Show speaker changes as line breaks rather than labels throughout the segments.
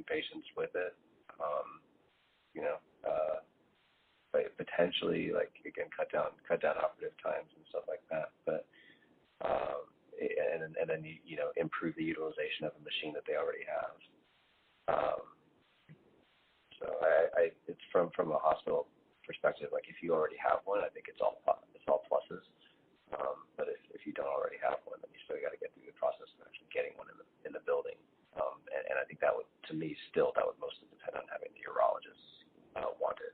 patients with it. You know, but potentially, like, again, cut down operative times and stuff like that. But and then you know, improve the utilization of a machine that they already have. So it's from a hospital perspective. Like, if you already have one, I think it's all pluses. But if you don't already have one, then you still got to get through the process of actually getting one in the building. And I think that would, to me, that would mostly depend on having the urologists want it.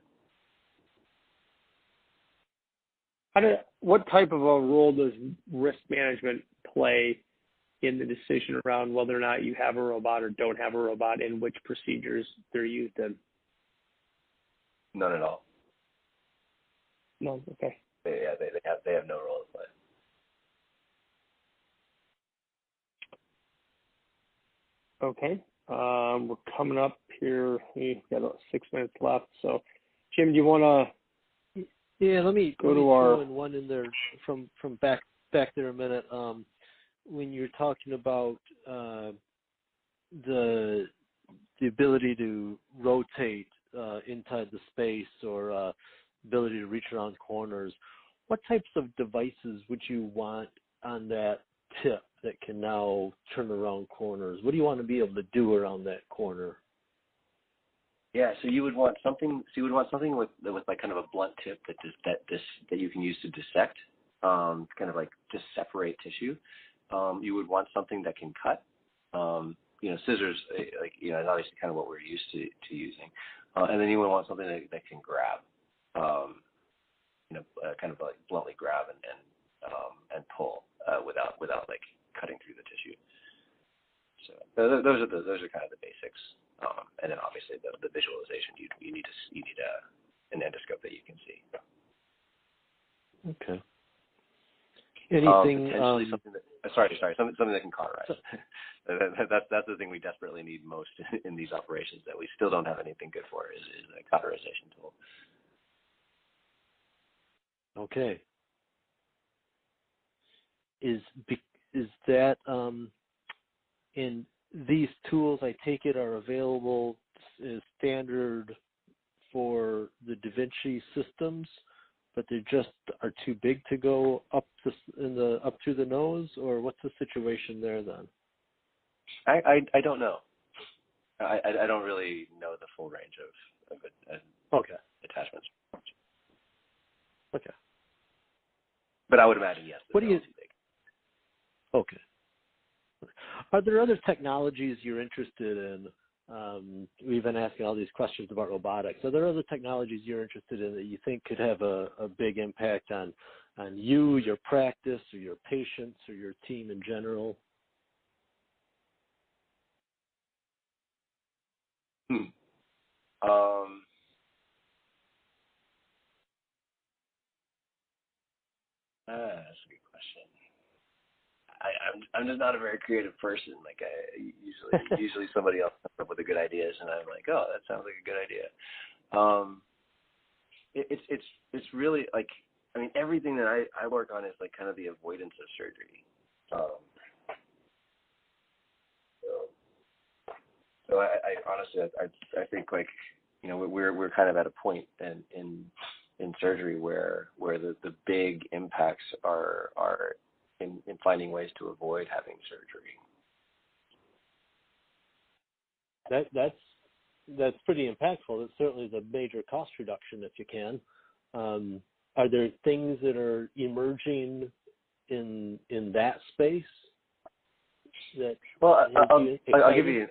What type of a role does risk management play in the decision around whether or not you have a robot or don't have a robot, and which procedures they're used in?
None at all.
No, okay.
They have no role to play.
Okay. We're coming up here. We've got about 6 minutes left. So, Jim, do you want to?
Yeah, let me
throw
in one in there from back there a minute. When you're talking about the ability to rotate inside the space, or ability to reach around corners, what types of devices would you want on that tip that can now turn around corners? What do you want to be able to do around that corner?
Yeah, so you would want something. With like kind of a blunt tip that you can use to dissect, kind of like just separate tissue. You would want something that can cut. You know, scissors, like, you know, is obviously kind of what we're used to using. And then you would want something that can grab. You know, kind of like bluntly grab and pull without like cutting through the tissue. So those are kind of the basics. And then obviously the visualization, you need an endoscope that you can see.
Okay. Anything?
Potentially something that something that can cauterize. That's the thing we desperately need most in these operations that we still don't have anything good for is a cauterization tool.
Okay. Is that in these tools, I take it, are available as standard for the Da Vinci systems, but they just are too big to go up through the nose, or what's the situation there then?
I don't know. I don't really know the full range of attachments.
Okay.
But I would imagine yes.
What do you?
Too big.
Okay. Are there other technologies you're interested in? We've been asking all these questions about robotics. Are there other technologies you're interested in that you think could have a big impact on you, your practice, or your patients, or your team in general?
That's a good question. I'm just not a very creative person. Like, usually somebody else comes up with the good ideas, and I'm like, oh, that sounds like a good idea. It's really like, I mean, everything that I work on is like kind of the avoidance of surgery. So I honestly I think, like, you know, we're kind of at a point in surgery where the big impacts are in finding ways to avoid having surgery.
That's pretty impactful. It certainly is a major cost reduction if you can. Are there things that are emerging in that space? That
I'll give you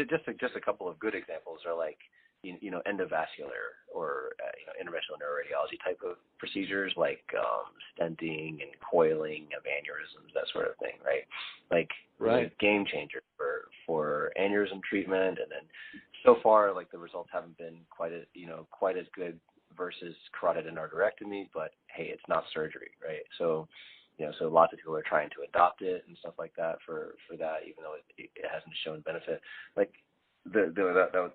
just a couple of good examples are like, you know, endovascular or interventional neuroradiology type of procedures like stenting and coiling of aneurysms, that sort of thing, right? Like,
right.
Game changer for aneurysm treatment, and then so far, like, the results haven't been quite as good versus carotid endarterectomy, but hey, it's not surgery, right? So, you know, so lots of people are trying to adopt it and stuff like that for that, even though it hasn't shown benefit. Like, that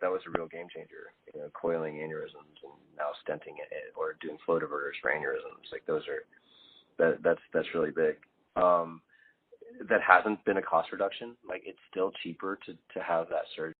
was a real game changer. You know, coiling aneurysms and now stenting it, or doing flow diverters for aneurysms. Like, that's really big. That hasn't been a cost reduction. Like, it's still cheaper to have that surgery